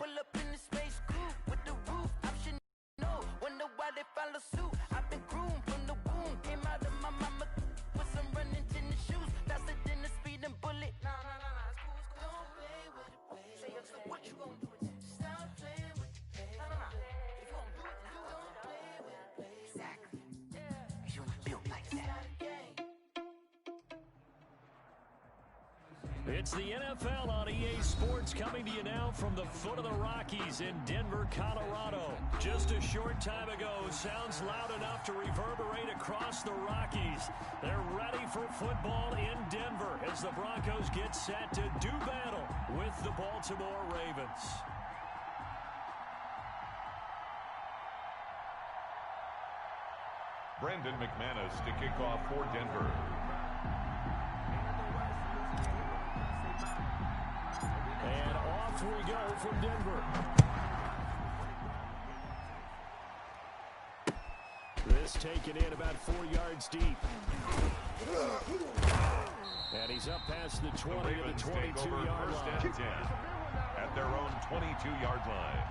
pull up in the space coupe with the roof option. No, wonder why they follow suit. I've been groomed from the womb. Came out of my mama with some running tennis shoes. Faster than a speeding bullet. Nah, it's cool. Don't play with it, play. So what you gonna do? Stop playing with the play. Nah. If you gonna do it, then don't play with it, play. Exactly. Yeah. You was built like that. It's the NFL on EA Sports coming to you now from the foot of the Rockies in Denver, Colorado. Just a short time ago, sounds loud enough to reverberate across the Rockies. They're ready for football in Denver as the Broncos get set to do battle with the Baltimore Ravens. Brandon McManus to kick off for Denver. And off we go from Denver. This taken in about 4 yards deep. And he's up past the 20 to the 22-yard line. At their own 22-yard line.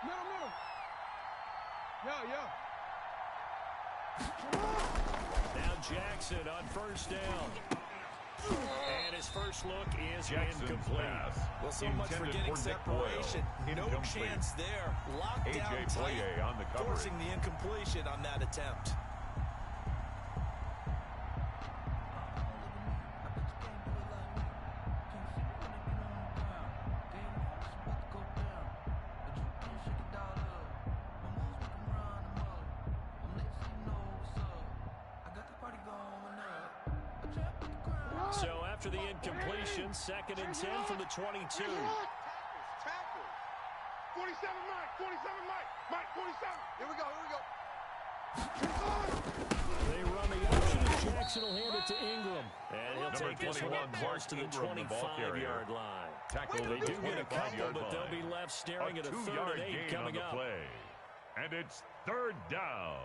Middle. Now Jackson on first down. And his first look is incomplete. Well, so much for getting separation. No chance there. Locked down tight, forcing the incompletion on that attempt. So after the incompletion, 2nd and 10 from the 22. Tackle. 47, Mike, 47. Here we go. They run the option, and Jackson will hand it to Ingram. And he'll take this one close to the 25-yard line. They do get a couple, but they'll be left staring at a 3rd and 8 coming up. And it's 3rd down.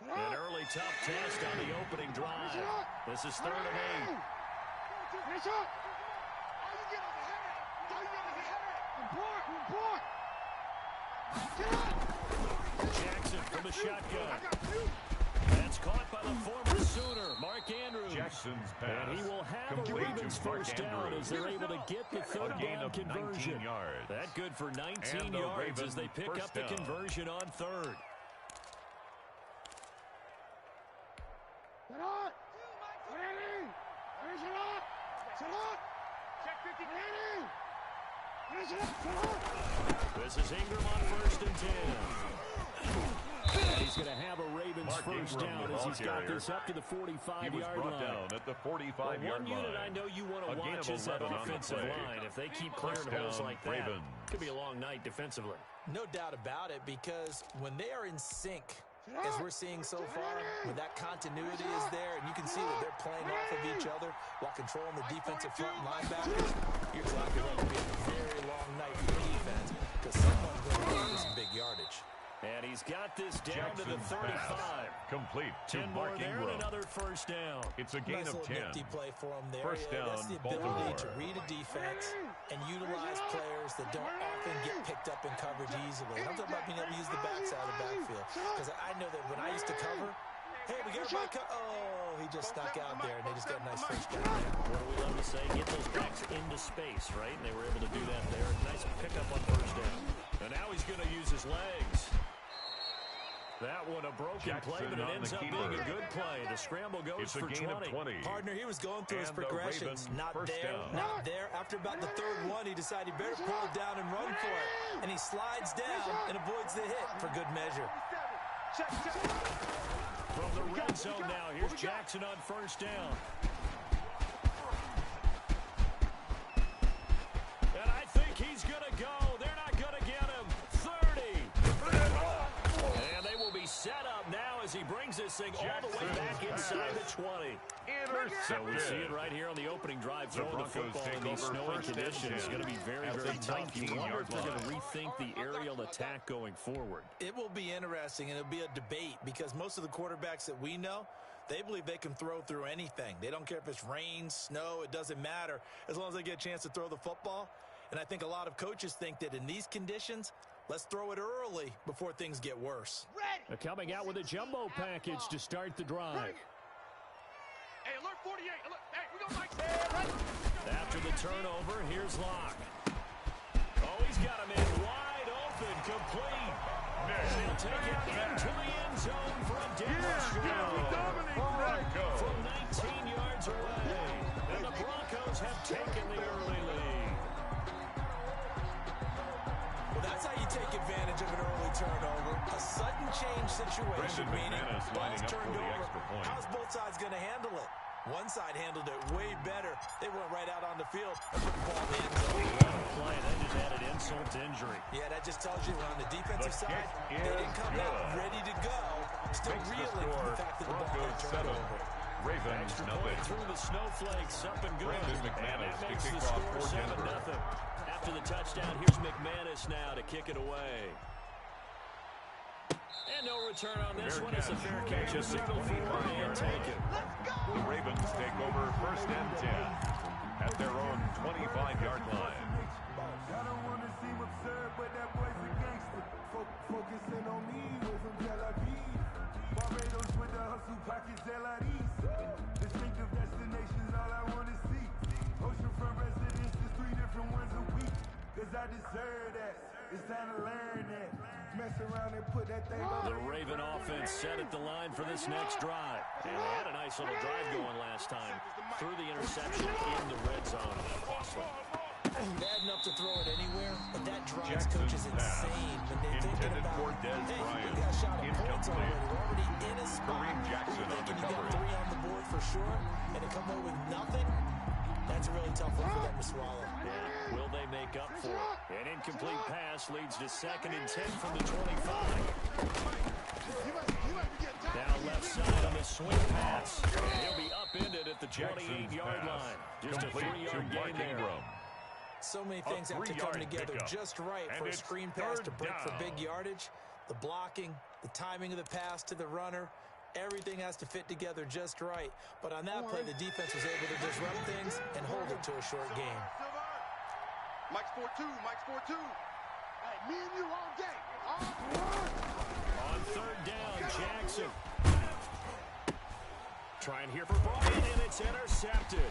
An early tough test on the opening drive. This is 3rd and 8. Jackson from the shotgun. That's caught by the former Sooner, Mark Andrews. Jackson's pass. And he will have the Ravens first down as they're able to get the 3rd down conversion. That good for 19 yards as they pick up the conversion on 3rd. This is Ingram on 1st and 10. He's he's going to have a Ravens Mark first Ingram, down the as ball he's got carrier. this up to the He 45-yard was brought line. down at the 45-yard line. One unit I know you want to A gain watch of is that 11 on the offensive play. line. If they keep clearing First holes down, like that, Ravens. it could be a long night defensively. No doubt about it, because when they are in sync, as we're seeing so far, when that continuity is there, and you can see that they're playing off of each other while controlling the defensive front and linebackers, you're talking about it being a very long night for defense, because someone's going to get some big yardage. And he's got this down to the Jackson's 35. pass. Complete to 10 more Mark there Ingram. and another first down. It's a gain Nice of little 10. nifty play for him there. First down, That's the ability Baltimore. to read a defense and utilize players that don't often get picked up in coverage easily. And I'm talking about being able to use the backside of the backfield. Because I know that when I used to cover, hey, we got everybody oh, he just snuck out there, and they just got a nice first down there. What do we love to say? Get those backs into space, right? And they were able to do that there. Nice pickup on first down. And now he's going to use his legs. That one a broken Jackson play, but it on ends the up keeper. being a good play. The scramble goes It's a for gain 20. of 20. Partner, he was going through his And the progressions. Ravens Not first there, down. not there. After about the third one, he decided he better pull it down and run for it. And he slides down and avoids the hit for good measure. From the red zone now, here's Jackson on first down. And I think he's going to go. They're not going to get him. 30. And they will be set up now as he brings this thing all the way back inside the 20. So we see it right here on the opening drive. Throwing the football in these snowy conditions is going to be very, very tough. You wonder if they're going to rethink the aerial attack going forward. It will be interesting, and it'll be a debate, because most of the quarterbacks that we know, they believe they can throw through anything. They don't care if it's rain, snow, it doesn't matter, as long as they get a chance to throw the football. And I think a lot of coaches think that in these conditions, let's throw it early before things get worse. Coming out with a jumbo package to start the drive. Hey, alert 48. Alert. Hey, we got Mike. After the turnover, here's Locke. Oh, he's got him in wide open, complete. And he'll take it into the end zone for a Denver score. From 19 yards away. And the Broncos have taken the early lead. Well, that's how you take advantage of an early turnover. A sudden change situation, meaning ball's turned over. How's both sides going to handle it? One side handled it way better. They went right out on the field and put the ball in the end zone. Play, that just added insult to injury. Yeah, that just tells you on the defensive side, they didn't come out ready to go. Still reeling from the fact that the ball got turned over. Ravens Extra nothing. point through the snowflakes, up and good. Brandon And McManus that to makes kick the off score for Denver. 7-0. After the touchdown, here's McManus now to kick it away. And no return on this one. It's a fair catch. A single for and take it. The Ravens take over first and 10 at their own 25-yard line. I don't want to seem absurd, but that boy's a gangster. Focusing on me, we're from Tel Aviv. Barbados with the hustle pockets, LIDs. Distinctive destinations, all I want to see. Oceanfront residences, 3 different ones a week. Cause I deserve that. It's time to learn that. Mess around and put that thing on. The Raven offense set at the line for this next drive. And they had a nice little drive going last time. Through the interception in the red zone. Costly. Bad enough to throw it anywhere, but that drives coaches insane when they're thinking Intended about, for Des hey, Bryant. we got a shot at points already. Incomplete. We're already in a spot. Kareem Jackson You're on the thinking you got coverage. 3 on the board for sure, and to come away with nothing, that's a really tough one for them to swallow. Yeah. Will they make up for it? An incomplete pass leads to 2nd and 10 from the 25. Down left side on the swing pass. And he'll be upended at the 28-yard line. Just a 3-yard gain there. So many things have to come 3-yard together pickup. just right And for a it's screen pass to third break for down. big yardage. The blocking, the timing of the pass to the runner, everything has to fit together just right. But on that play, the defense was able to disrupt things and hold it to a short game. Mike's 4-2. Mike's 4-2. Hey, me and you all day. On 3rd down, Jackson. Trying here for Bryant, and it's intercepted.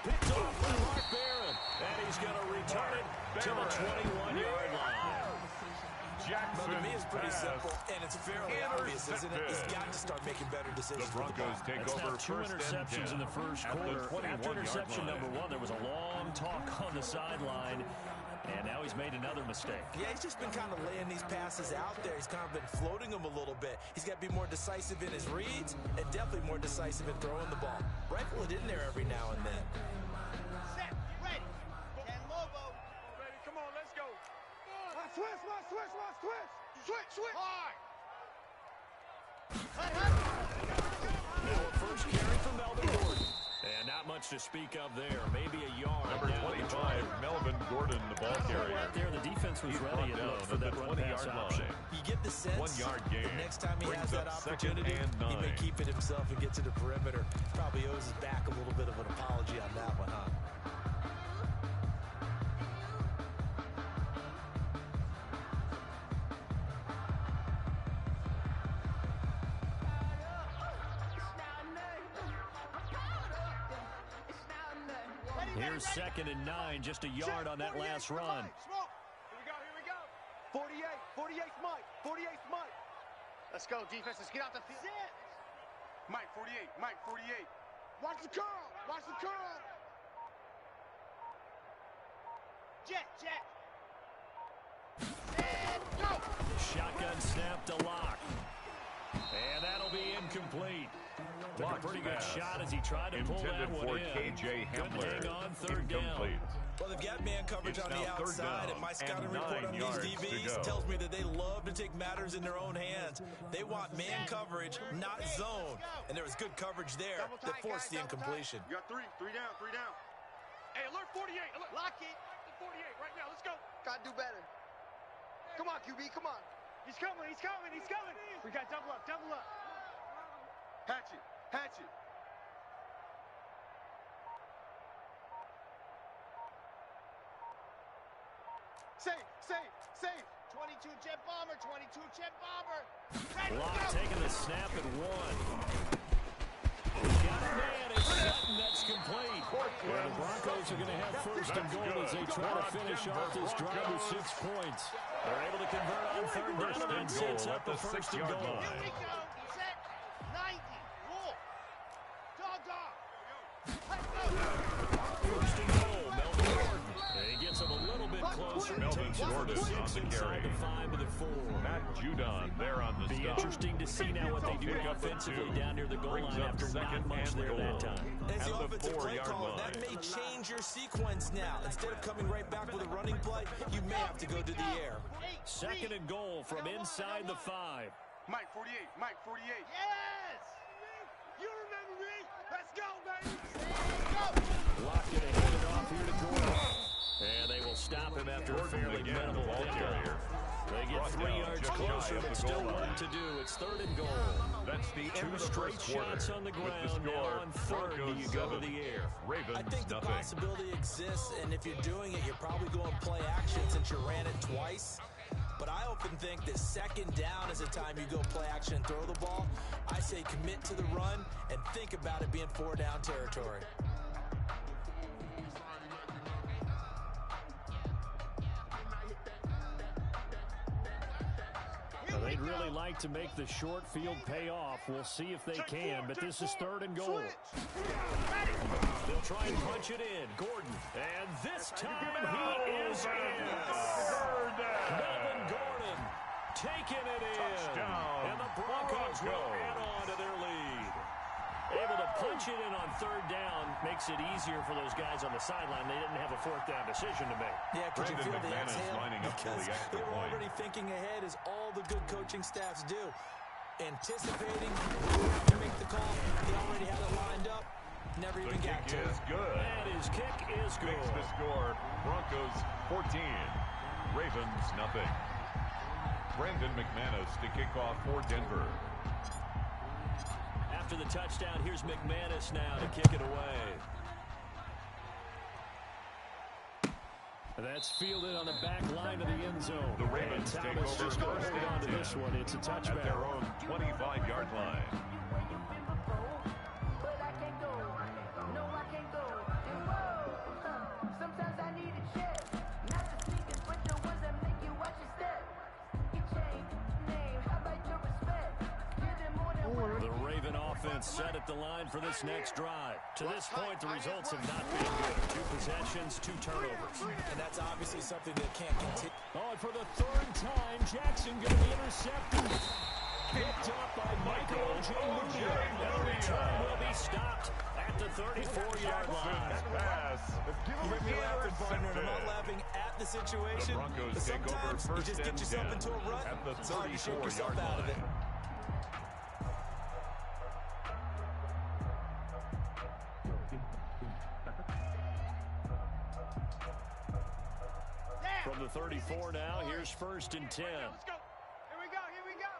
Picked off by Mark Barron. And he's going to return it to the 21-yard line. Jackson Well, to me, it's pretty simple, and it's fairly obvious, isn't it? He's got to start making better decisions. The Broncos take That's over now 2 first and 10 interceptions in the first at quarter. the 21-yard After interception line. number 1, there was a long talk on the sideline. And now he's made another mistake. Yeah, he's just been kind of laying these passes out there. He's kind of been floating them a little bit. He's got to be more decisive in his reads and definitely more decisive in throwing the ball. Rifle it in there every now and then. Set, ready. Ten Lobo. Ready, come on, let's go. Switch. Hard. Now a first carry from Melvin Gordon. And not much to speak of there. Maybe a yard. Number 25, Melvin Gordon, the ball carrier. Right there, the defense was ready for that run pass option. You get the sense 1 yard gain. the next time he Brings has that up second opportunity, and 9. he may keep it himself and get to the perimeter. Probably owes his back a little bit of an apology on that one, huh? Here's 2nd and 9, just a yard on that last run. Smoke. Here we go. 48 Mike. Let's go, defense. Let's get out the field. Mike, 48. Watch the curl. Jet. And go. Shotgun snap to Lock. And that'll be incomplete. Took a pretty good shot as he tried to pull that one for in. KJ Couldn't Hamler. hang on 3rd down. Incomplete. Well, they've got man coverage It's on the now 3rd outside, down and my scouting and report 9 on yards these to DBs go. tells me that they love to take matters in their own hands. They want man coverage, not zone. And there was good coverage there that forced the incompletion. You got three down. Hey, alert 48. Alert. Lock it. 48 right now. Let's go. Gotta do better. Come on, QB. Come on. He's coming. We got double up. Hatch it. Safe. 22 jet bomber. Ready, Lock go. taking the snap at 1. Got a man. It's Sutton. That's complete. Well, the Broncos are going to have 1st and goal as they try to finish off this drive with 6 points. They're able to convert on 3rd down and sets up the 1st and goal. Here we go. Set. 90. Wolf. Dog. Let's go. 1st and goal. Melvin Gordon. And he gets him a little bit closer. Melvin Takes him from the Gordon on 6 the inside carry. the 5 to the 4. Matt Judon there on the Be stop. interesting to see now what they do Pick up the offensively 2. down near the goal Brings line up after not 2nd much and there goal. that time. As the At the offensive play 4-yard caller, line. that may change your sequence now. Instead of coming right back with a running play, you may have to go to the air. 2nd and goal from inside the 5. Mike, 48. Yes. You remember me? Let's go, baby. Lock going to hand it off here to Gordon. And they will stop him after a Gordon fairly again, minimal the ball pickup. carrier. They get Brought 3 down yards just shy closer, of but the still goal work line. to do. It's 3rd and goal. That's the end 2 of the straight first quarter. shots on the With ground. the score, Now on 3rd, do Broncos you go to 7, the air? Ravens I think the nothing. possibility exists, and if you're doing it, you're probably going play action since you ran it twice. But I often think that 2nd down is the time you go play action and throw the ball. I say commit to the run and think about it being 4 down territory. Well, they'd really like to make the short field pay off. We'll see if they can, but this is 3rd and goal. They'll try and punch it in. Gordon, and this time he is in. Melvin Gordon taking it in. Touchdown, And the Broncos will add on to their lead. Able to punch it in on 3rd down makes it easier for those guys on the sideline. They didn't have a 4th down decision to make. Yeah, could you Brandon feel the McManus exhale? lining up for Because the extra they were point. already thinking ahead, as all the good coaching staffs do. Anticipating, you have to make the call. They already had it lined up. Never The even got kick to it. is good. And his kick is good. Makes the score Broncos 14, Ravens nothing. Brandon McManus to kick off for Denver. After the touchdown, here's McManus now to kick it away. That's fielded on the back line of the end zone. The Ravens and take Thomas over just going to 1st hold on and to this 10 one. It's a touchback. at their own 25-yard line. The Raven offense offense set at the line for this next drive. To this point, the results have not been good. 2 possessions, 2 turnovers. And that's obviously something that can't continue. Oh, and for the 3rd time, Jackson going to be intercepted. Picked up by Michael J. And the return will be stopped at the 34-yard line. Pass. You hear me laughing, partner, and I'm not laughing at the situation. The Broncos but take over sometimes first you just get and yourself 10 into a rut. at the It's hard to shake 34-yard yourself out of it. line. From the 34 now, here's 1st and 10. Let's go. Here we go. Here we go.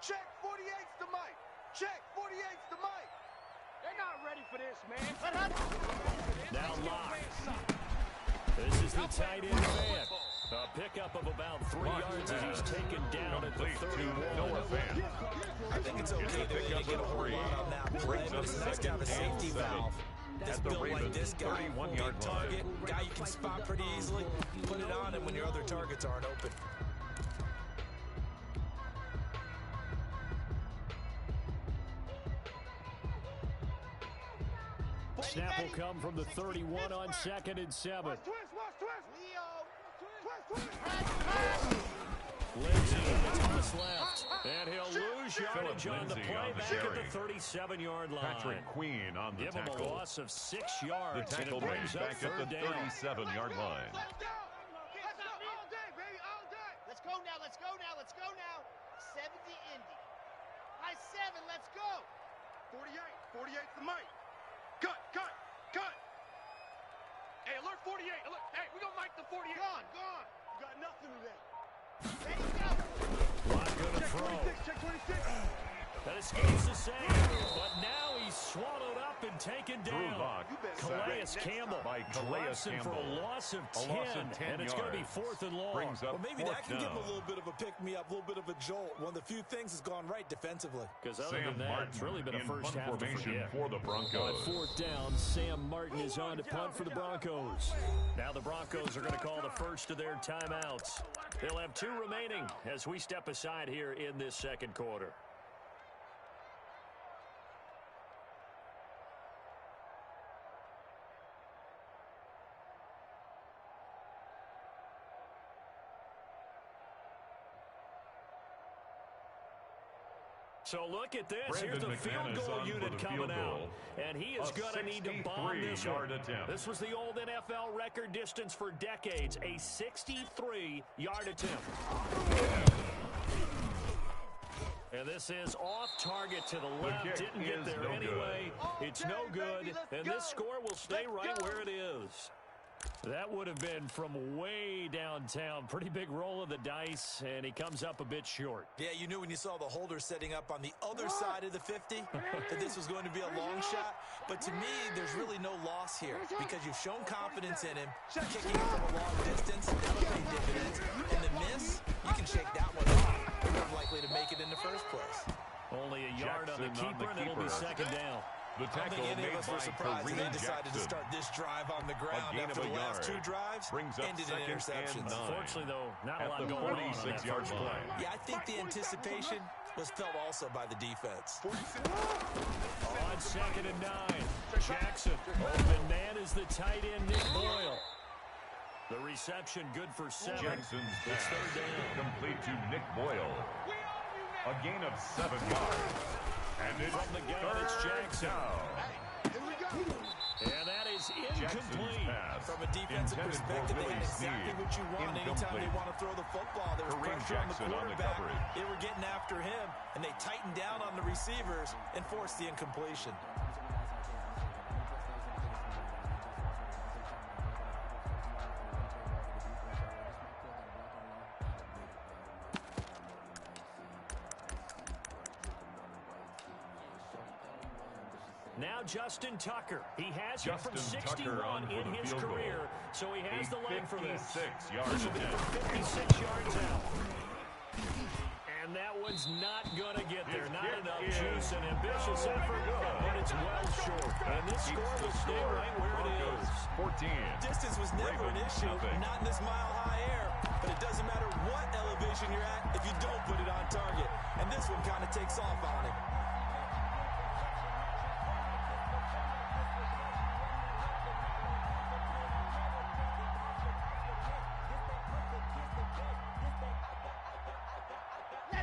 Check 48's the mic. Check 48's the mic. They're not ready for this, man. Now locked. This is the tight end fan. A pickup of about 3 yards as he's taken down at the 31. Noah Fant. I think it's okay to get a whole lot on that play, but it's nice to have a safety valve. That's built like this guy. 31-yard Big target, guy you can spot pretty easily. Put it on him when your other targets aren't open. Snap will come from the 31 on 2nd and 7. Twist, twist. Leo. Twist. Lindsey with Thomas left. And he'll lose yardage Phillip on the Lindsay play on the back carry. at the 37-yard line. Patrick Queen on the Give him a tackle. loss of 6 The yards, and tackle it brings made up back at 3rd the down. 37-yard line. Let's go. All day, baby, all day. Let's go now. Let's go now. Let's go now. 70 Indy. High 7. Let's go. 48's the mic. Cut. Hey, alert 48. Alert. Hey, we gonna mic the 48. Gone. You got nothing today. Ready, go. Not going to throw. Check 26. That escapes the save, but now he's swallowed up and taken Drew down. Lock. Calais sacked Campbell by Calais drops him for Campbell. a loss of 10, A loss of 10 and it's going to be yards. 4th and long. Brings up Well, maybe that 4th can give him down. a little bit of a pick-me-up, a little bit of a jolt. One of the few things has gone right defensively. Because other Sam than that, Martin it's really been a in first punt half to formation forget. for the On Broncos. 4th down, Sam Martin is on to punt for the Broncos. Now the Broncos are going to call the first of their timeouts. They'll have 2 remaining as we step aside here in this 2nd quarter. So look at this. Here's the field goal unit coming out. And he is going to need to bomb this one. This was the old NFL record distance for decades, a 63-yard attempt. And this is off target to the left. Didn't get there anyway. It's no good. And this score will stay right where it is. That would have been from way downtown. Pretty big roll of the dice, and he comes up a bit short. Yeah, you knew when you saw the holder setting up on the other side of the 50 that this was going to be a long shot. But to me, there's really no loss here because you've shown confidence in him. Kicking it from a long distance, that'll pay dividends. And the miss, you can shake that one off. You're more likely to make it in the first place. Only a yard on the Jackson keeper, and it'll be 2nd down. The I don't tackle think any made of us were by surprised when they Kareem decided to Jackson. start this drive on the ground A gain after of a the last yard. 2 drives Brings up ended in 2nd and interceptions. 9. Unfortunately, though, not a At lot the going on that 46-yard first line. play. Yeah, I think the anticipation was felt also by the defense. On 2nd and 9, Jackson. Open man is the tight end, Nick Boyle. The reception good for 7. Jackson's It's pass 3rd down. complete to Nick Boyle. A gain of 7 yards. And it's From the gun, it's 3rd Jackson. down. And that is Jackson's incomplete. pass. From a defensive intended perspective, for they had Willie exactly Snead. what you want anytime they Incomplete. want to throw the football. There was Kareem pressure on the Jackson on the quarterback. coverage. They were getting after him, and they tightened down on the receivers and forced the incompletion. Now Justin Tucker. He has it from Justin 61 Tucker on for in the his field goal. career, so he has A the leg for this. 56-yard This will be attempt. from 56 yards out. And that one's not going to get there. Not enough juice, an ambitious effort, but it's well short. And this score will stay right where it is. 14. Distance was never an Ravens, issue, nothing. not in this mile-high air. But it doesn't matter what elevation you're at if you don't put it on target. And this one kind of takes off on him.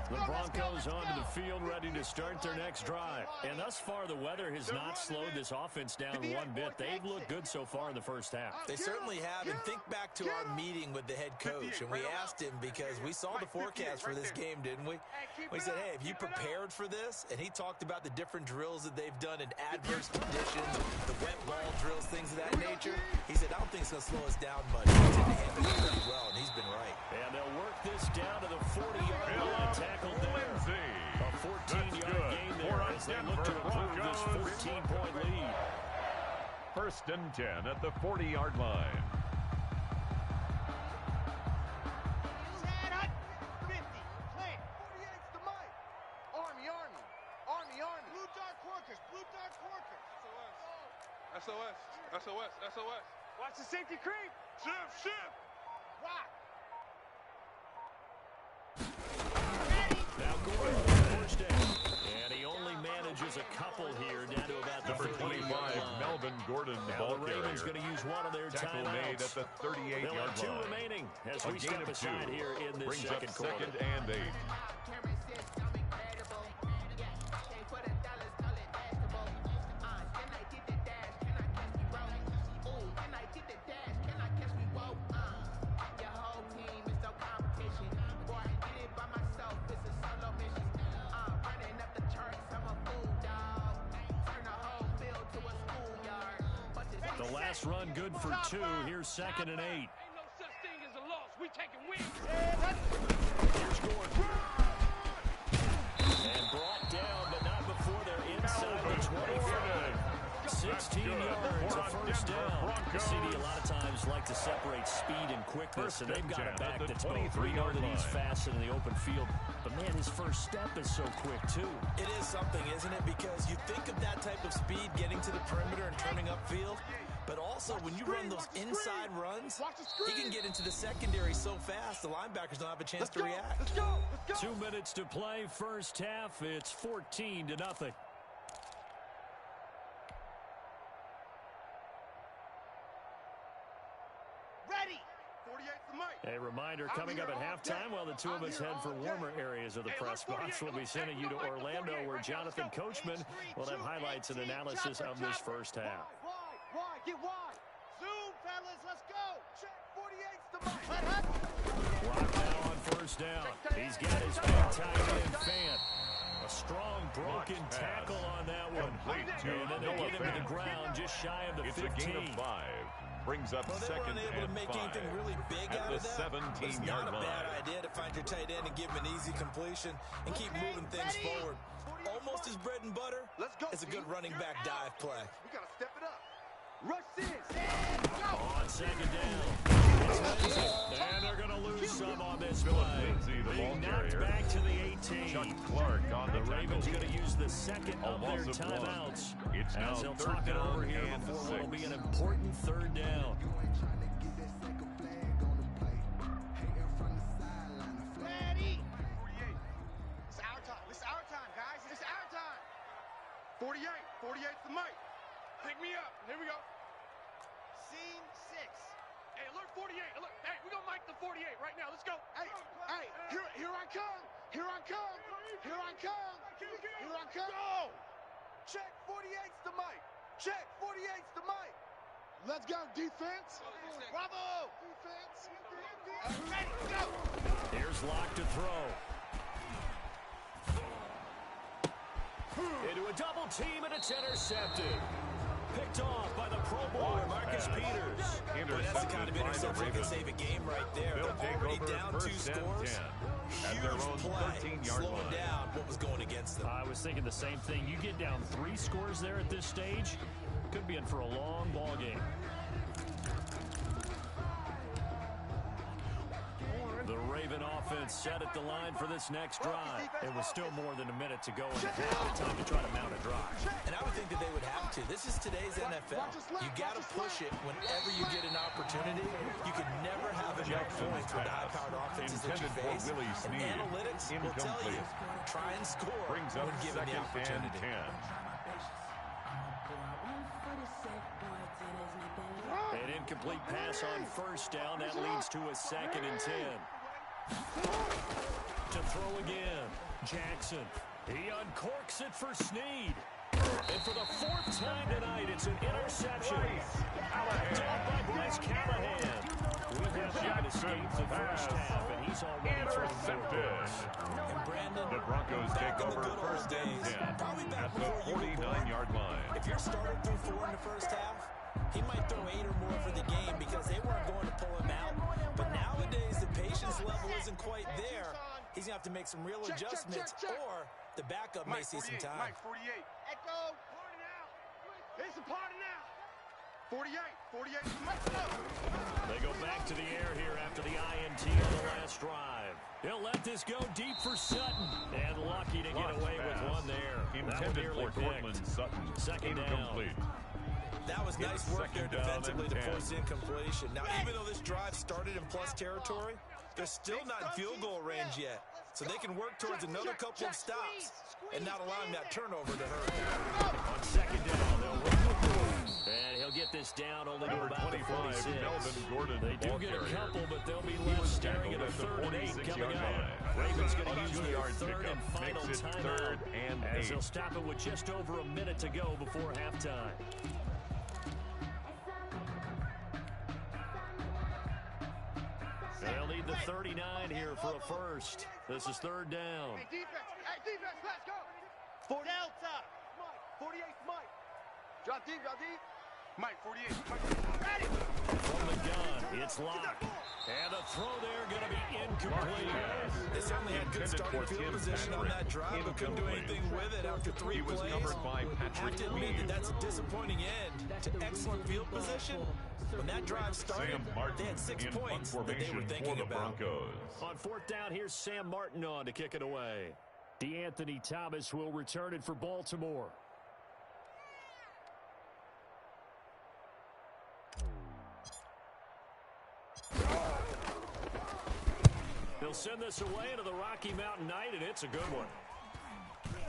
The Broncos onto the field ready to start their next drive. And thus far, the weather has not slowed this offense down one bit. They've looked good so far in the first half. They certainly have. And think back to our meeting with the head coach. And we asked him, because we saw the forecast for this game, didn't we? We said, hey, have you prepared for this? And he talked about the different drills that they've done in adverse conditions, the wet ball drills, things of that nature. He said, I don't think it's going to slow us down much. We tend to handle it pretty well, and he's been right. And they'll work this down to the 40-yard line, tackled there. A 14-yard gain there as they look to improve this 14-point lead. First and 10 at the 40-yard line. 50. Clear. 48's the mic. Army. Blue Dark Workers. SOS. Watch the safety creep. Shift. Rock. Now Gordon for the first down. And he only manages a couple here down to about the Number 25, 38-yard line. Melvin Gordon, the Now ball the Ravens carrier. going to use one of their Tackle made timeouts. at the 38-yard They'll have two line. remaining as A we gain step of aside 2. here in this Brings second up quarter. 2nd and 8. The last run good for 2. Here's 2nd and 8. Ain't no such thing as a loss. We taking wins. Here's Gordon. And brought down, but not before they're inside the 25. 16 yards, a first down. The CD a lot of times like to separate speed and quickness, and they've got a back that's both. We know that he's fast in the open field, but man, his first step is so quick too. It is something, isn't it? Because you think of that type of speed getting to the perimeter and turning upfield, but also when you run those inside runs, he can get into the secondary so fast, the linebackers don't have a chance to react. Let's go. 2 minutes to play, first half. It's 14-0. Ready. 48's the mic. A reminder coming up at halftime while the two of us head for warmer areas of the press box. We'll be sending you to Orlando where Jonathan Coachman will have highlights and analysis of this first half. Wide. Get wide. Zoom, fellas. Let's go. Check. 48's the mic. Block now on first down. He's got his man tied in Fant. A strong broken tackle on that one. Complete to And then they Noah get him to the Fant. ground just shy of the It's 15. a gain of 5. Brings up Well, they 2nd weren't able to and make 5. anything really big At out the of that. But it's 17-yard not a bad line. idea to find your tight end and give him an easy completion and keep moving things forward. Almost his bread and butter. Let's go. It's a good running back dive play. We gotta step it up. Rush in. On 2nd down. It's Lindsay. And they're going to lose some on this play. Lindsay, the Being ball knocked carrier. back to the 18. Chuck Clark on the The Ravens tackle. going to use the second A of their loss of 1. timeouts. It's now as they'll 3rd talk it down over here and before what will 6. be an important 3rd down. Ready. 48. It's our time. It's our time, guys. It's our time. 48's the mic. Pick me up. Here we go. Scene 6. Hey, alert 48. Alert. Hey, we're going to mic the 48 right now. Let's go. Hey, here I come. Here I come. Here I come. Here I come. Go. Check. 48's the mic. Check. 48's the mic. Let's go, defense. Bravo. Defense. Ready, go. Here's Locke to throw. Into a double team, and it's intercepted. Picked off by the Pro Bowler, Marcus Peters. Boy, that's the kind of interception that can save a game right there. They'll They're take already over down 2 first and scores. 10 at their own Huge play, 13-yard slowing line. down what was going against them. I was thinking the same thing. You get down 3 scores there at this stage, could be in for a long ball game. The Raven offense set at the line for this next drive. It was still more than a minute to go in the half. Time to try to mount a drive. And I would think that they would have to. This is today's NFL. You got to push it whenever you get an opportunity. You can never have enough points with the high-powered offenses that you Intended for face. Willie And Snead. analytics will tell you, Incomplete. try and score Brings up when given the 2nd and opportunity. 10. An incomplete pass on first down. That leads to a 2nd and 10. to throw again. Jackson. He uncorks it for Snead. And for the fourth time tonight, it's an interception. Picked off by Bryce Callahan. We have not escaped the first half, and he's already intercepted. And Brandon, The Broncos take over first and 10 at the 49-yard line. If your starter threw 4 in the first half, he might throw 8 or more for the game because they weren't going to pull him out. But nowadays, the patience level isn't quite there. He's going to have to make some real adjustments, or the backup may see some time. Mike 48. Echo. Party now. It's a party now. 48. 48. They go back to the air here after the INT on the last drive. He'll let this go deep for Sutton. And lucky to get away with one there. Intended for Cortland Sutton. Second down. Incomplete. That was nice work there defensively to force incompletion. Now, even though this drive started in plus territory, they're still not in field goal range yet. So they can work towards another couple of stops and not allowing that turnover to hurt. On second down, they'll run the ball. And he'll get this down only to about the 46. Melvin Gordon. They do get a couple, but they'll be left staring at a 3rd and 8 coming up. Ravens going to use their 3rd and final timeout as they'll stop it with just over a minute to go before halftime. They'll need the 39 here for a first. This is 3rd down. Hey, defense, let's go. 40 Delta. Mike, 48 Mike. Drop deep. Mike, 48. Ready. From the gun, it's locked. And a throw there going to be incomplete. They certainly had good starting field position on that drive, but couldn't do anything with it after 3 plays. Have to admit that that's a disappointing end to excellent field position. When that drive started, they had 6 points that they were thinking about. On 4th down, here's Sam Martin on to kick it away. DeAnthony Thomas will return it for Baltimore. They'll send this away into the Rocky Mountain Night, and it's a good one.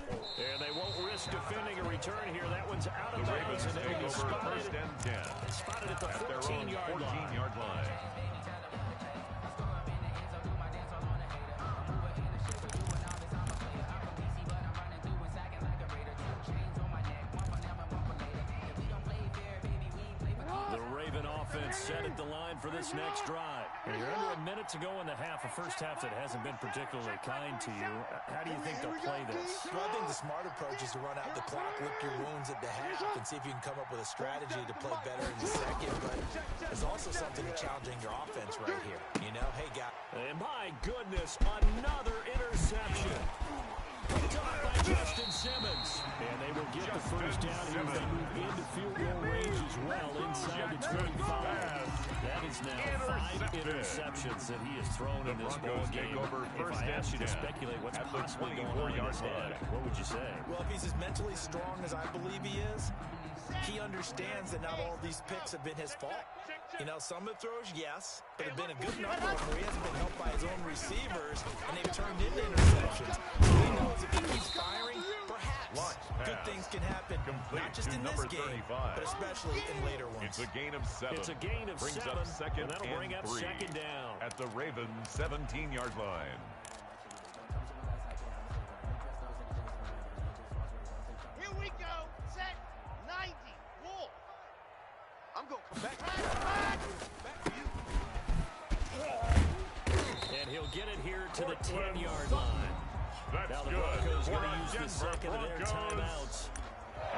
And they won't risk defending a return here. That one's out of bounds, and they'll be spotted at the 14-yard line. The Raven offense set at the line for this next drive. You're under a minute to go in the half, a first half that hasn't been particularly kind to you. How do you think they'll play this? Well, I think the smart approach is to run out the clock, lick your wounds at the half, and see if you can come up with a strategy to play better in the second. But there's also something challenging your offense right here. You know, hey, guy. And my goodness, another interception. Picked off by Justin Simmons. And they will get the first down here as they move into field goal range as well inside the 25. That is now 5 interceptions that he has thrown in this ball game. If I asked you to speculate what's possibly going on in his head, what would you say? Well, if he's as mentally strong as I believe he is, he understands that not all of these picks have been his fault. You know, some of the throws, yes, but have been a good number of them where he hasn't been helped by his own receivers, and they've turned into interceptions. He knows if he keeps firing, perhaps good things can happen, not just in this game, but especially in later ones. It's a gain of 7. It's a gain of 7, and that'll bring up 2nd down. At the Ravens' 17-yard line. Here we go. Set. 90. Wolf. I'm going to come back. Back to you. And he'll get it here to the 10-yard line. Now the Broncos going to use the second of their timeouts,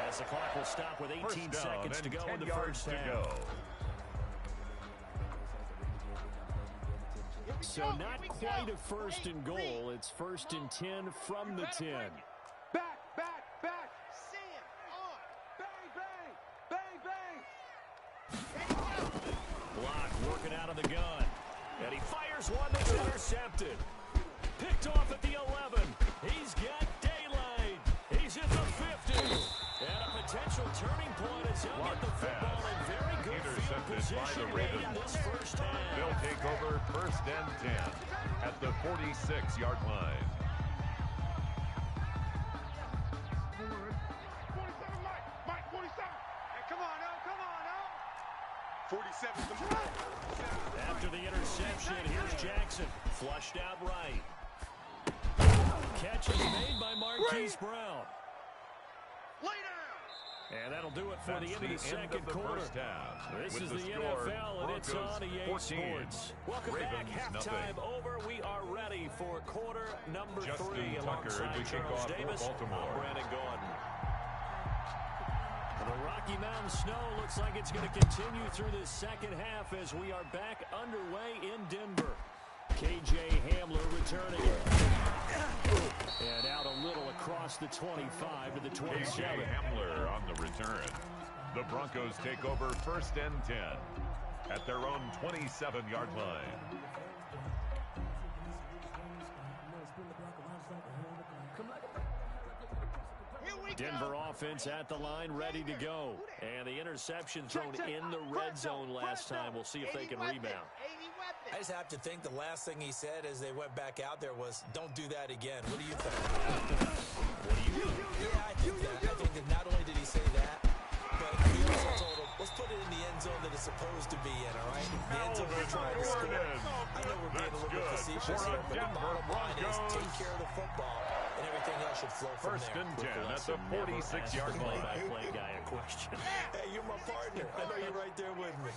as the clock will stop with 18 seconds to go in the first half. So not quite a 1st and goal. It's 1st and 10 from the 10. Back. Sam on. Bang. Block working out of the gun. And he fires one that's intercepted. Picked off at the 11. He's got daylight. He's at the 50. And a potential turning point as he'll get the football in very good field position in this first half. They'll take over 1st and 10 at the 46-yard line. 47, Mike, 47. Hey, come on now. 47. After the interception, here's Jackson. Flushed out right. catch is made by Marquise Brown. Lay down. And that'll do it for That's the end of the second quarter. First half. This With is the the score, NFL, and it's Broncos on EA 14, Sports. Welcome Ravens back. Halftime nothing. over. We are ready for quarter number Justin 3 Tucker alongside to kick Charles off for Davis. Baltimore. I'm Brandon Gordon. The Rocky Mountain snow looks like it's going to continue through this second half as we are back underway in Denver. KJ Hamler returning. And out a little across the 25 to the 27. KJ Hamler on the return. The Broncos take over 1st and 10 at their own 27-yard line. Denver offense at the line, ready to go. And the interception thrown in the red zone last time. We'll see if they can rebound. I just have to think the last thing he said as they went back out there was, don't do that again. What do you think? What do you think? Yeah, I think that. I think that not only did he say that, but he also told him, let's put it in the end zone that it's supposed to be in, all right? The end zone we're trying to score. I know we're being a little bit facetious here, but the bottom line is take care of the football, and everything else should flow from there. 1st and 10 at the 46-yard line. Play-by-play guy a question. Hey, you're my partner. I know you're right there with me.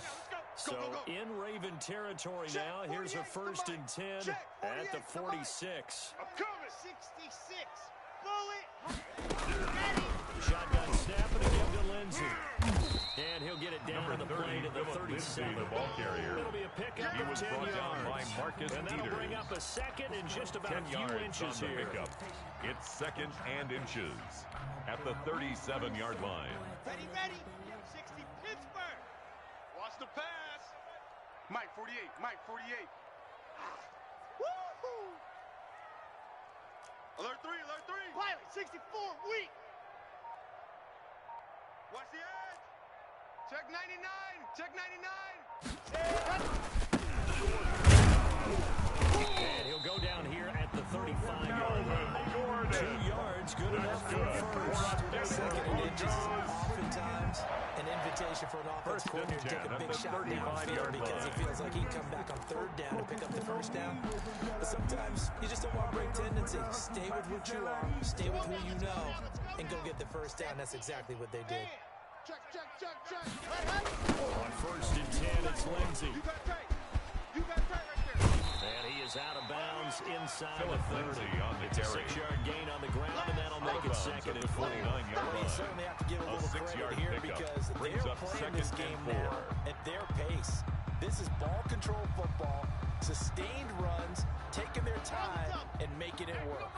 So in Raven territory now. Here's a 1st and 10 at the 46. I'm coming. 66. Bullet. Shotgun snap and again to Lindsey. And he'll get it down Number to the plate 30, at the Philip 37. Lindsey, the ball carrier. It'll be a pickup He of was 10 brought down by yards. Marcus And that'll Peters. bring up a second and just about 10 a few yards inches on the here. pickup. It's 2nd and inches at the 37-yard line. Ready, ready. 60 Pittsburgh. Watch the pass. Mike 48. Mike 48. Woo-hoo. Alert 3. Alert 3. Pilot 64. Weak. Watch the edge. Check 99. Check 99. And he'll go down here at the 35-yard line. 2 yards, good enough for a first. Second and inches is oftentimes an invitation for an offense coordinator to take a big shot downfield because he feels like he can come back on 3rd down and pick up the 1st down. But sometimes you just don't want to break tendency. Stay with what you are, stay with who you know, and go get the 1st down. That's exactly what they did. Check. On 1st and 10, it's Lindsey. You got tight. You got tight right there. And he is out of bounds inside Philip the 30. Lindsey on the It's a carry. 6-yard gain on the ground, and that'll make it 2nd and 4. 49-yard You line. certainly have to give a little credit 6-yard here pickup because brings they're up playing 2nd this game and 4. now at their pace. This is ball control football, sustained runs, taking their time and making it work.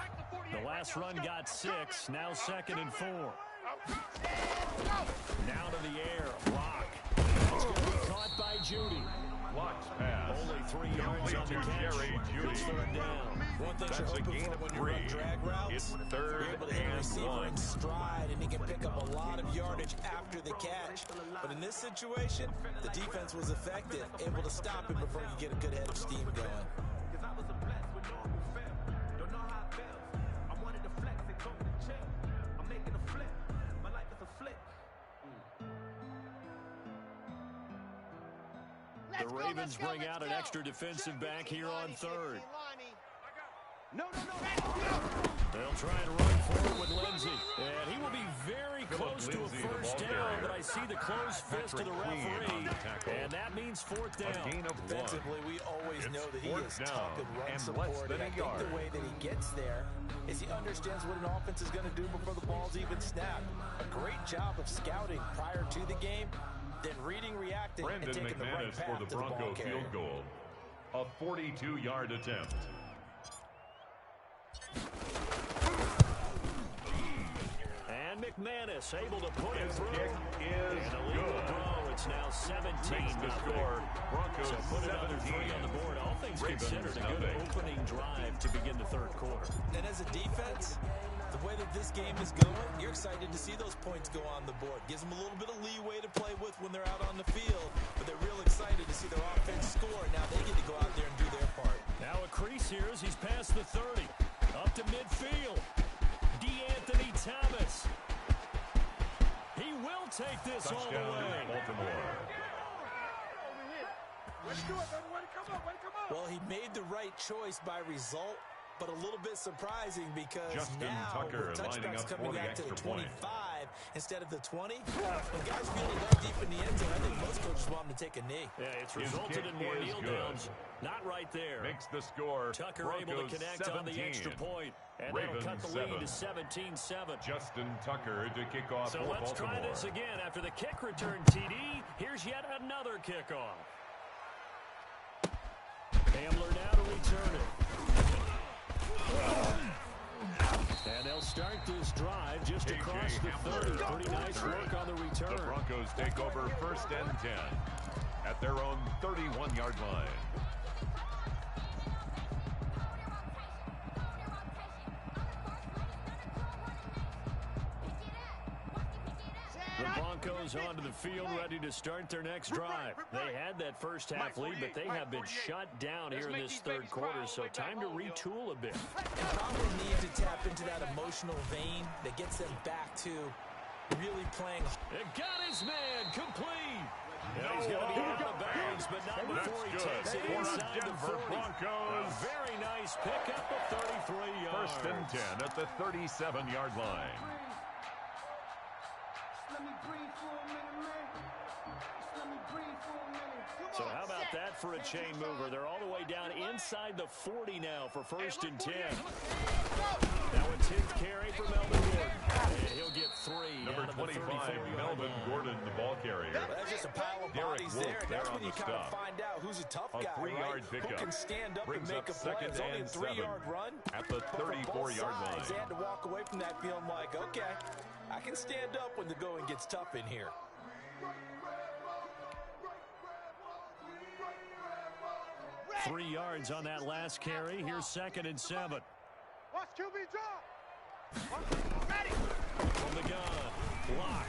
The last run got 6, now 2nd and 4. Now to the air, Rock. It's going to be caught by Judy. Blocked pass. Only 3 yards on the Complete to catch. Jerry Judy. It's 3rd down. One thing That's you're a hoping gain for of when you run 3. drag routes, It's you're 3rd able to hit a and receiver 1. in stride, and he can pick up a lot of yardage after the catch. But in this situation, the defense was effective, able to stop him before he could get a good head of steam going. The Ravens bring out an extra defensive back here on 3rd. No. They'll try and run forward with Lindsey. And he will be very close to a Lindsey, the 1st ball down, carrier. but I see the closed fist of the Patrick Queen referee. on the tackle. And that means 4th A down. gain of 1. Defensively, we always It's know that he 4th is down tough and run and support. less than And I a think yard. the way that he gets there is he understands what an offense is going to do before the ball's even snapped. A great job of scouting prior to the game, then reading, reacting, and Brandon taking the right McManus path for the to the ball Bronco carrier. field goal. A 42-yard attempt. And McManus able to put it His through. kick is And a legal good. throw. It's now 17 Makes the score. Broncos So put another 3 17. on the board. All things Ravens considered, a good nothing. opening drive to begin the 3rd quarter. And as a defense, the way that this game is going, you're excited to see those points go on the board. Gives them a little bit of leeway to play with when they're out on the field, but they're real excited to see their offense score. Now they get to go out there and do their part. Now a crease here as he's past the 30. Up to midfield. DeAnthony Thomas. He will take this all the Touchdown, way. Baltimore. Way to do it, baby. Way to come up. Way to come up. Well, he made the right choice by result, but a little bit surprising because Justin now Tucker with lining touchbacks up for coming the out to the extra 25 point. instead of the 20, when guys feeling that deep in the end zone, I think most coaches want them to take a knee. Yeah, it's His resulted kick in more is kneel good. downs. Not right there. Makes the score. Tucker Broncos able to connect 17. on the extra point. And Ravens that'll cut the 7. lead to 17-7. Justin Tucker to kick off So for let's Baltimore. try this again. After the kick return TD, here's yet another kickoff. Hamler now to return it. And they'll start this drive just across the 30. Pretty nice work on the return. The Broncos take over 1st and 10 at their own 31-yard line. The Broncos onto the field, ready to start their next drive. They had that first half lead, but they have been shut down here in this third quarter, so time to retool a bit. They probably need to tap into that emotional vein that gets them back to really playing. It got his man complete. And he's going to be out of bounds, but not before he takes it inside the 40. Broncos. A very nice pickup of 33 yards. 1st and 10 at the 37-yard line. So how about that for a chain mover? They're all the way down inside the 40 now for 1st and 10. Now a 10th carry for Melvin Gordon. And he'll get 3. Number 25, Melvin Gordon, the ball carrier. That's just a pile of Derek bodies Wolf there. there That's on when you the kind of stop. find out who's a tough A guy, 3-yard right? pickup. Who can stand up Brings and make up a play. 2nd It's only a and 7 3-yard run. at the But for both 34-yard line. sides, they had to walk away from that feeling like, okay, I can stand up when the going gets tough in here. 3 yards on that last carry. Here's 2nd and 7. Watch QB drop. From the gun. Block.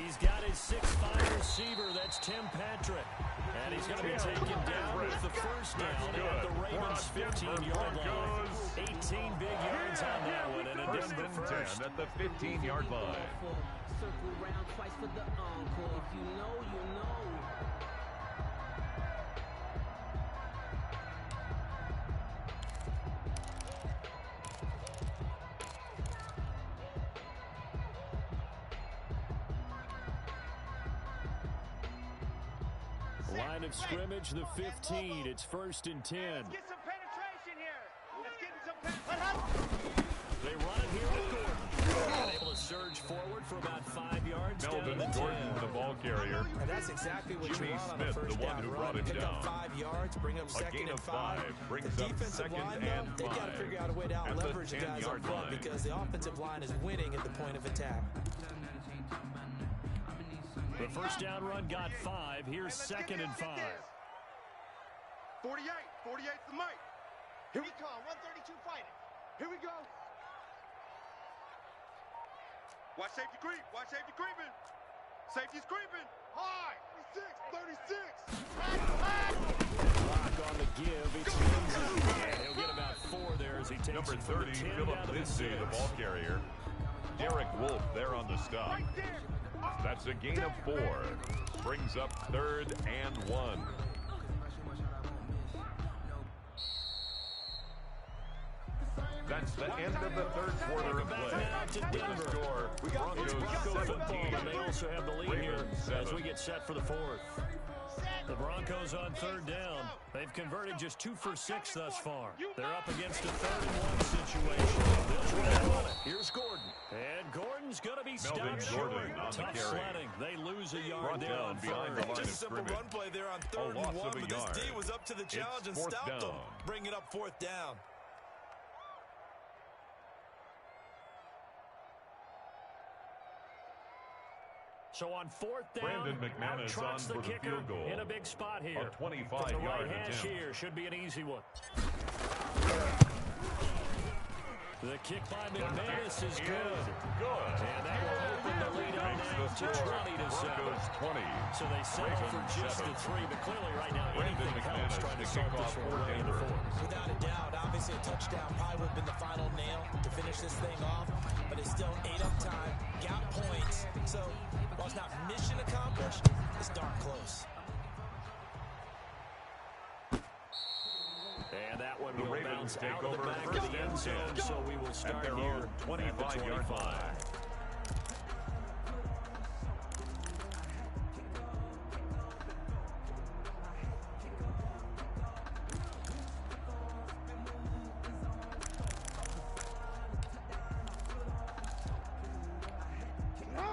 He's got his 6'5 receiver. That's Tim Patrick. And he's going to be taken down with the first down at the Ravens' 15-yard line. 18 big yards on that one. And a 1st Denver and first. 10 at the 15-yard line. Circle round twice for the encore. If you know, you know. Line of scrimmage, the 15. It's 1st and 10. Get some penetration here. Let's get some penetration. They run it here with Gordon. And able to surge forward for about 5 yards Melvin down the 10. Gordon, the ball carrier. And that's exactly what Jimmy you want on a Smith, the first one down who run. brought him Pick up down. 5 yards, bring up A 2nd gain and of 5. five brings The up defensive 2nd line, and though, they got to 5 figure out a way to at the out-leverage the guys up 10-yard front line. because the offensive line is winning at the point of attack. The first down run got 5. Here's 2nd and 5. 48. 48's the mic. Here we come. 132 fighting. Here we go. Watch safety creep. Watch safety creeping. Safety's creeping. High. 36. 36. Block on the give. It's Lindsay. And he'll get about 4 there as he takes Number it from 30, the 10 Philip down to Lindsay, the 6. ball carrier. Derek Wolf there on the stop. Right there. That's a gain of 4. Brings up 3rd and 1. That's the end of the third quarter of play. With the score, Broncos Football, 17. and they also have the lead here Ravens as 7. we get set for the 4th. The Broncos on 3rd down. They've converted just 2 for 6 thus far. They're up against a 3rd and 1 situation. They'll try to run it. Here's Gordon. And Gordon's going to be stopped Melvin short. Gordon on the Tough carry. sledding. They lose a yard Brought there down on behind the 3rd. line Just of a simple scrimmage. run play there on A 3rd loss and 1, of a but this yard. D was up to the challenge and It's 4th stopped them. down. Bring it up 4th down. So on 4th down, Brandon McManus out trots on the for the kicker field goal. in a big spot here. A 25-yard From the right hash attempt. here should be an easy one. The kick by McManus is good. Good. And that will open the lead up Makes now the to score. 20-7. Broncos 20. So they settle for Ravens just 7. the 3, but clearly right now Brandon anything helps McManus trying to to start kick this off one for early in the Denver. 4th. Without a doubt, obviously a touchdown probably would have been the final nail to finish this thing off, but it's still ate up time, got points, so while it's not mission accomplished, it's darn close. And that one The will Ravens bounce take out of the over back first of the and end zone, 10 so we will start at their here own at the 25-yard 25. line.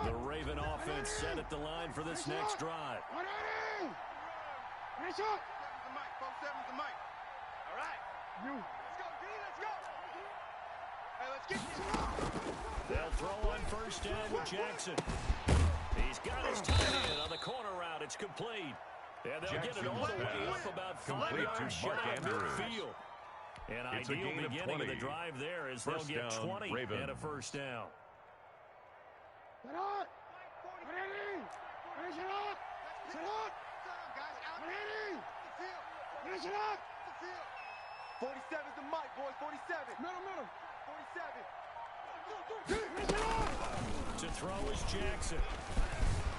The Raven offense set at the line for this next drive. Nice up. The mic. 4-7's the mic. All right. Let's go, D. Let's go. Hey, let's get this. They'll throw on first down with Jackson. He's got his tight end on the corner route. It's complete. And they'll get it all the way up about 5 yards shy of midfield. An ideal beginning of the drive there as they'll get 20 and a first down. Get on. Ready. Finish it up. Sit up. Ready. Finish it up. 47's the mic, boys. 47. Middle. 47. Finish it up. To throw is Jackson.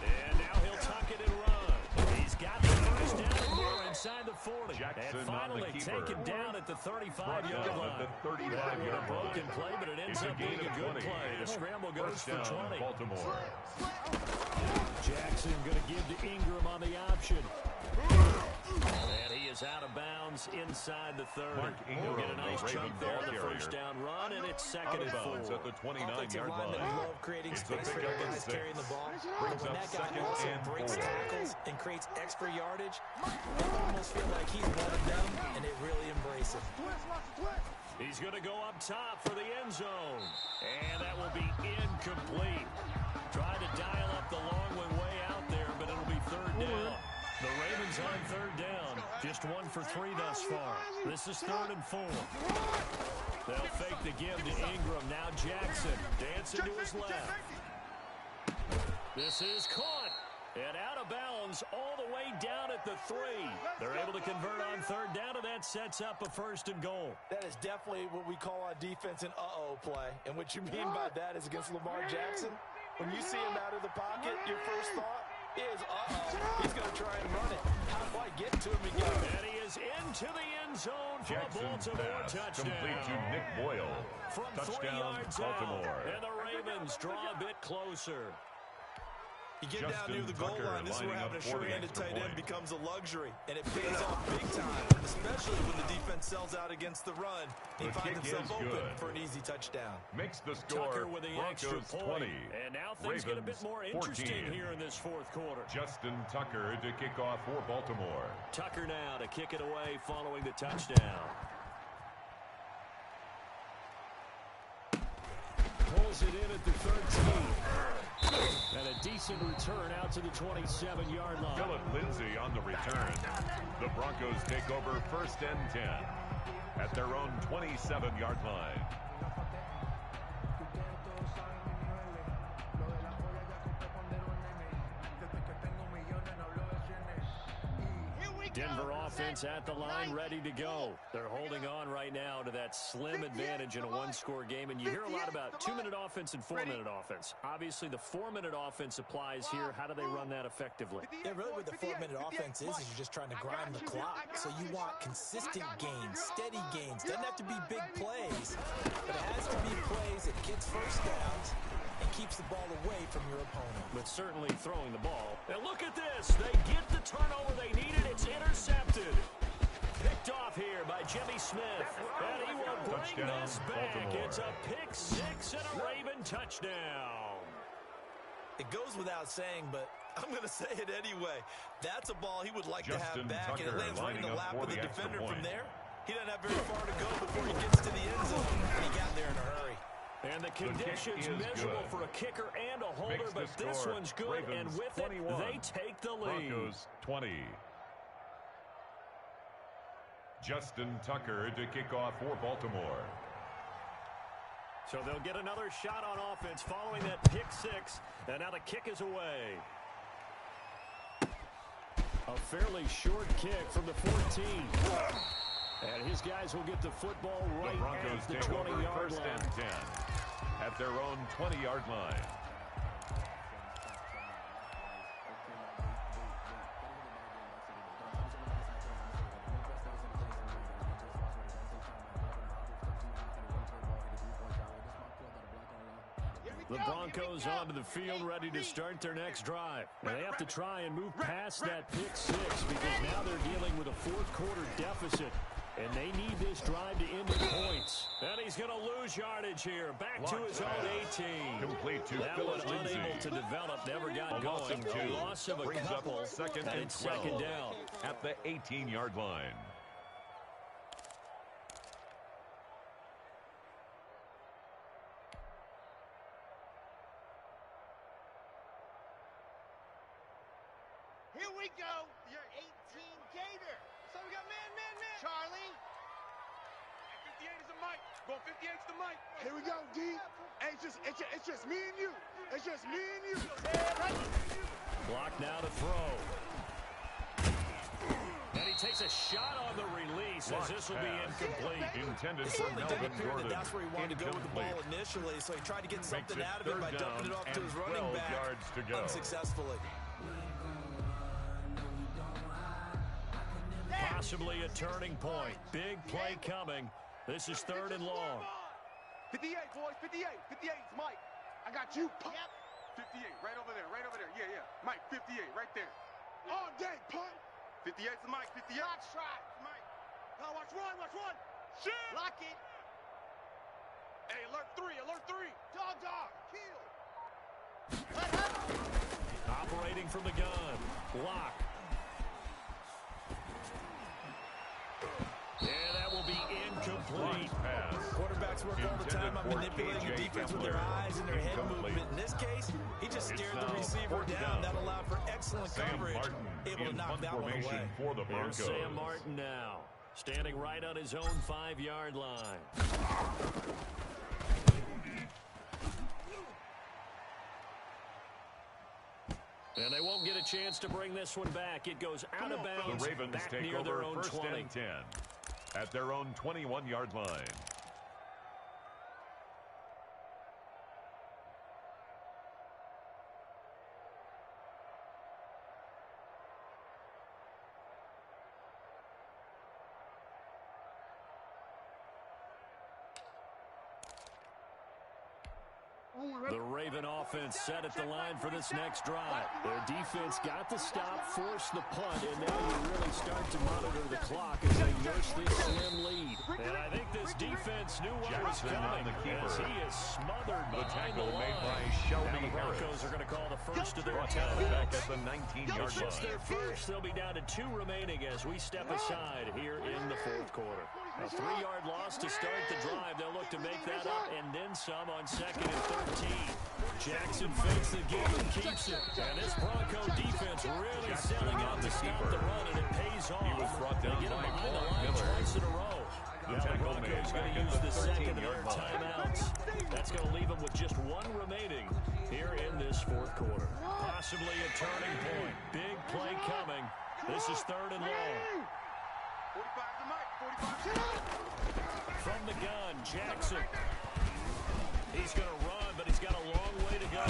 And now he'll tuck it and run. He's got the first down more inside the 40. Jackson and finally taken down at the 35-yard line. At the 35-yard A broken play, but it ends up being a good play. The scramble goes for 20. Baltimore. Jackson going to give to Ingram on the option. And he is out of bounds inside the 30. He'll get a nice chunk there on the first down run, and it's second and 4. At the 29-yard line. We love creating space for the guys carrying the ball. Brings When up that guy second also and breaks 4. tackles and creates extra yardage, you almost feel like he's one of them, and they really embrace it. He's going to go up top for the end zone. And that will be incomplete. Tried to dial up the long one way out there, but it'll be third down. The Ravens on third down. Just 1 for 3 thus far. This is 3rd and 4. They'll fake the give to Ingram. Now Jackson dancing to his left. This is caught. And out of bounds all the way down at the 3. They're able to convert on third down, and that sets up a 1st and goal. That is definitely what we call on defense an uh-oh play. And what you mean by that is against Lamar Jackson, when you see him out of the pocket, your first thought is, uh-oh, he's going to try and run it. How do I get to him again? And he is into the end zone for Jackson's a Baltimore pass touchdown. complete to Nick Boyle. From 3 Touchdown, yards Baltimore. out. And the Ravens draw a bit closer. You get down near the goal line, this is where having a sure-handed tight end becomes a luxury, and it pays off big time, especially when the defense sells out against the run. He finds himself open for an easy touchdown. Makes the score Tucker with the extra Broncos point. 20. And now things get a bit more interesting 14. here in this 4th quarter. Justin Tucker to kick off for Baltimore. Tucker now to kick it away following the touchdown. Pulls it in at the 13. And a decent return out to the 27-yard line. Phillip Lindsay on the return. The Broncos take over 1st and 10 at their own 27-yard line. Denver offense at the line, ready to go. They're holding on right now to that slim advantage in a one-score game. And you hear a lot about 2-minute offense and 4-minute offense. Obviously, the 4-minute offense applies here. How do they run that effectively? Yeah, really what the 4-minute offense is you're just trying to grind the clock. So you want consistent gains, steady gains. Doesn't have to be big plays, but it has to be plays that gets first downs and keeps the ball away from your opponent. But certainly throwing the ball. And look at this. They get the turnover they needed. It's intercepted. Picked off here by Jimmy Smith. And he will bring Touchdown, this back. Baltimore. It's a pick 6 and a Raven touchdown. It goes without saying, but I'm going to say it anyway. That's a ball he would like to Justin have back, and it Tucker lands right in the lining up lap for of the the extra defender from point. there. He doesn't have very far to go before he gets to the end zone, and he got there in a hurry. And the kick conditions is miserable good. for a kicker and a holder, Makes the but this score one's good, and Ravens with 21, it, they take the lead. Broncos 20. Justin Tucker to kick off for Baltimore. So they'll get another shot on offense following that pick 6, and now the kick is away. A fairly short kick from the 14. And his guys will get the football right The Broncos at the take over 20-yard 1st line. and 10 at their own 20-yard line. The Broncos onto the field ready to start their next drive. Now they have to try and move past that pick six because now they're dealing with a fourth quarter deficit. And they need this drive to end in points. And he's going to lose yardage here. Back to his own 18. Complete to that one unable to develop, never got going. A loss of a couple. Second and 12 second down. At the 18-yard line. Here we go. 18 Gator. So we got man. Charlie. 58 is the mic. Going 58's the mic. Here we go, D. Hey, it's just me and you. It's just me and you. Block now to throw. And he takes a shot on the release as this will be incomplete. Intended It for certainly didn't Melvin appear Gordon. that that's where he wanted to go with the ball initially, so he tried to get something out of it by dumping it off to his running back yards to go. Unsuccessfully. Possibly a turning point. Big play coming. This is third and long. 58, boys, 58. 58 is Mike. I got you. Yep. 58, right over there. Yeah. Mike, 58, right there. All day, punt. 58's the Mike, 58. Hot shot, Mike. Now watch one. Shit. Lock it. Hey, alert three. Dog. Kill. Operating from the gun. Lock. And that will be incomplete. Quarterbacks work all the time on manipulating the defense with their eyes and their head movement. In this case, he just stared the receiver down. That allowed for excellent coverage. Able to knock that one away. For the Here's Broncos. Sam Martin now. Standing right on his own 5-yard line. And they won't get a chance to bring this one back. It goes out of bounds. The Ravens back take near over their own first 20. and 10 at their own 21-yard line. The Raven offense set at the line for this next drive. Their defense got the stop, forced the punt, and now you really start to monitor the clock as they nurse this slim lead. And I think this defense knew what was coming as he is smothered behind the line. Now the Broncos are going to call the first of their time. Back at the 19-yard If it's their line. first, they'll be down to 2 remaining as we step aside here in the fourth quarter. A 3-yard loss to start the drive. They'll look to make that up and then some on 2nd and 13. Jackson fakes the give and keeps it. And this Bronco defense really selling out to stop the run, and it pays off. He was brought down they get him by behind the Clark line Miller. twice in a row. Now the Broncos going to use the second of their timeouts. That's going to leave them with just 1 remaining here in this fourth quarter. Possibly a turning point. Big play coming. This is third and long. 45's the mic. 45's From the gun, Jackson. He's going to run, but he's got a long way to go.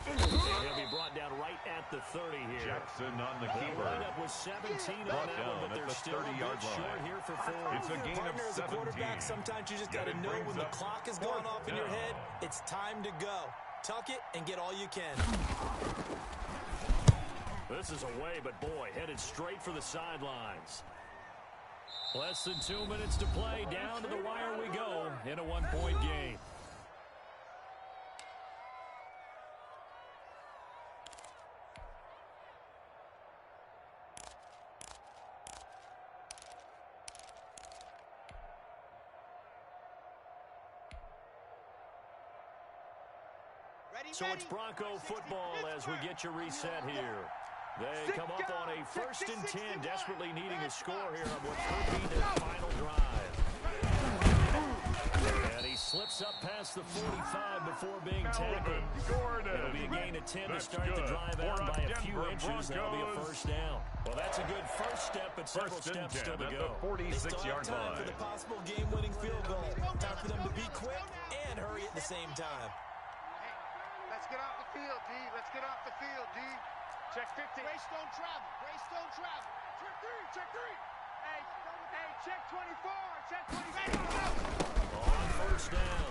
And he'll be brought down right at the 30 here. Jackson on the They'll keeper. line up with 17 on Brought that down one, but at they're the still a 30-yard bit short line. here for 4. It's a gain Partner, of as a 17. quarterback, sometimes you just got to It know brings when the up clock has gone fourth off in your down. head, it's time to go. Tuck it and get all you can. This is away, but boy, headed straight for the sidelines. Less than 2 minutes to play. Down to the wire we go in a 1-point game. So it's Bronco football as we get you reset here. They come up on a 1st and 10, desperately needing a score here on what could be their final drive. And he slips up past the 45 before being tackled. It'll be a gain of 10 to start the drive out by a few inches. That'll be a first down. Well, that's a good first step, but several steps still to go. They still have time for the possible game-winning field goal. Time for them to be quick and hurry at the same time. Let's get off the field, D. Let's get off the field, D. Check 50. Greystone travel. Greystone travel. Check 3. Hey, check 24. Check 24. On first down,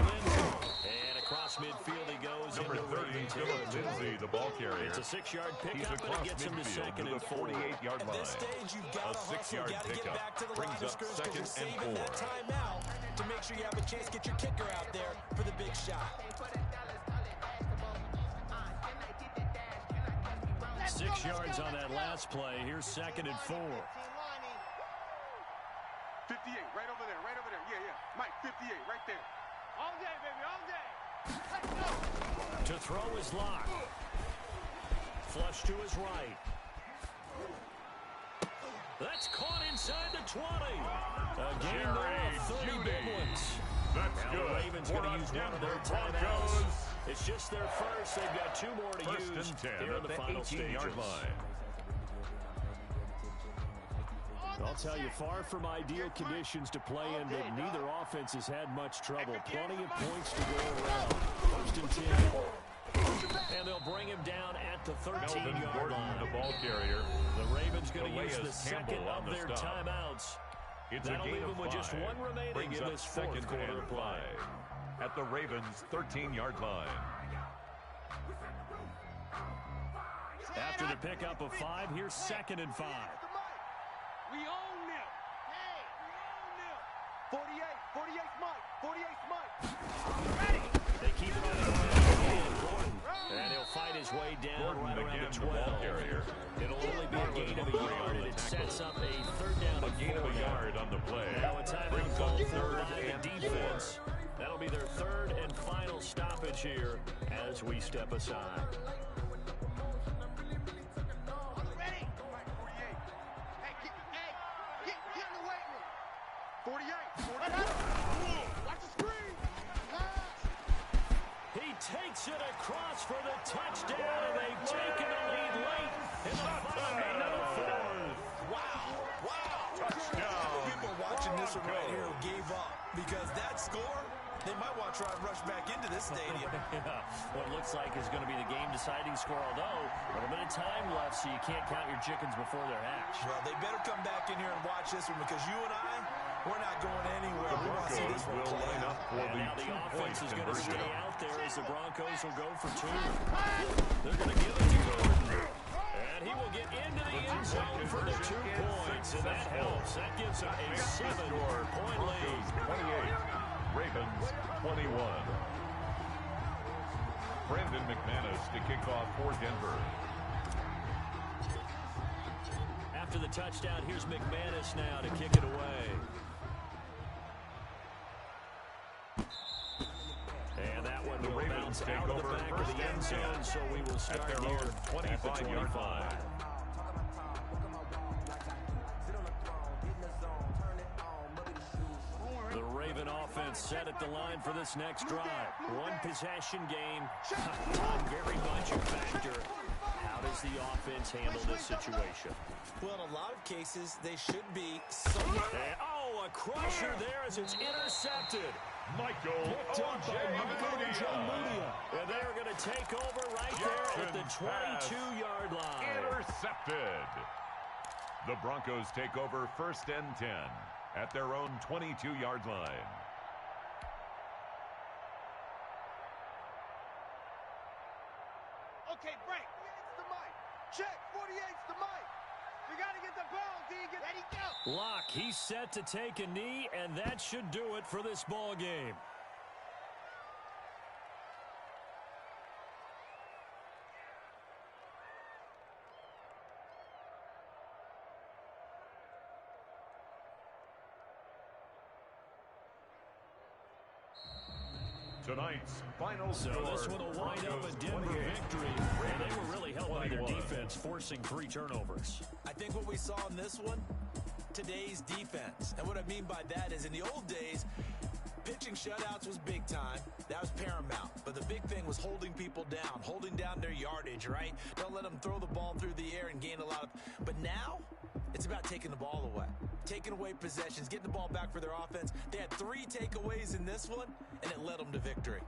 Lindsay. And across midfield he goes. Number 30, Philip Lindsay, the ball carrier. It's a 6-yard He's pickup, and across it gets him to midfield second to and the 4. 48-yard line. At this stage, you've got to A hustle. 6-yard You got to get pickup back to the line brings of up scrimmage because you're second saving and 4. that timeout to make sure you have a chance to get your kicker out there for the big shot. 6 yards on that last play. Here's second and 4. 58, right over there, right over there. Yeah, yeah. Mike, 58, right there. All day, baby, all day. To throw is Locke. Flush to his right. That's caught inside the 20. A game there of 30 big ones. That's Now good. the Ravens going to use one of their timeouts. It's just their first. They've got 2 more to First use and 10 here in at the the final 18-yard stages. line. I'll tell you, far from ideal conditions to play in, but neither offense has had much trouble. Plenty of points to go around. First and 10. And they'll bring him down at the 13-yard line. The ball carrier. The Ravens going to use the Elias second Campbell of on the their stop. timeouts. It's That'll a gain leave of them with 5. just 1 remaining Brings in up this fourth second quarter and of play. 5 at the Ravens' 13-yard line. After the pickup of 5, here's second and 5. We own them. Hey, we own them. 48, 48's Mike, 48's Mike. They keep it on the ground. And he'll fight his way down Gordon right around again, the the 12. ball carrier. It'll only be a gain of a yard, and it sets up a third down A and gain of 4 a yard on the play. Now a timeout Brings up called for third by and the 4. defense. That'll be their third and final stoppage here as we step aside. Ready? 48. Hey, get in the weight room. 48. Watch the screen. He takes it across for the touchdown, and they've taken the lead late in the final minute of the fourth. Wow. Touchdown. People watching this one right here who gave up because that score, they might want to try and rush back into this stadium. Yeah, what looks like is going to be the game-deciding score, although a little bit of time left, so you can't count your chickens before they're hatched. Well, they better come back in here and watch this one because you and I, we're not going anywhere. The We want to see this Broncos one will play line out. up for And the now the 2-point offense is going to conversion. stay out there as the Broncos will go for 2. They're going to give it to Gordon. And he will get into the end zone for the 2 points, and that helps. That gives him a 7-point lead. 28, Ravens 21. Brandon McManus to kick off for Denver. After the touchdown, here's McManus now to kick it away. And that one will bounce out of the back of the end zone, so we will start their here own at the 25-yard 25. line. The Raven offense set at the line for this next drive. One possession game. Very much a factor. How does the offense handle this situation? Well, in a lot of cases, they should be so... Oh, a crusher there as it's intercepted. Michael Picked up by Michael Ojemudia. And they're going to take over right there at the 22-yard line. Intercepted. The Broncos take over first and 10 at their own 22-yard line. Okay, break. 48's the Mike. Check. 48's the Mike. We got to get the ball, D. Get ready, go. Locke, he's set to take a knee, and that should do it for this ball game. Tonight's final So score. this one will wind up a Denver 28, victory, and they were really helped by their 21. defense, forcing 3 turnovers. I think what we saw in this one, today's defense. And what I mean by that is in the old days, pitching shutouts was big time. That was paramount. But the big thing was holding people down, holding down their yardage, right? Don't let them throw the ball through the air and gain a lot of... But now, it's about taking the ball away. Taking away possessions, getting the ball back for their offense. They had 3 takeaways in this one, and it led them to victory.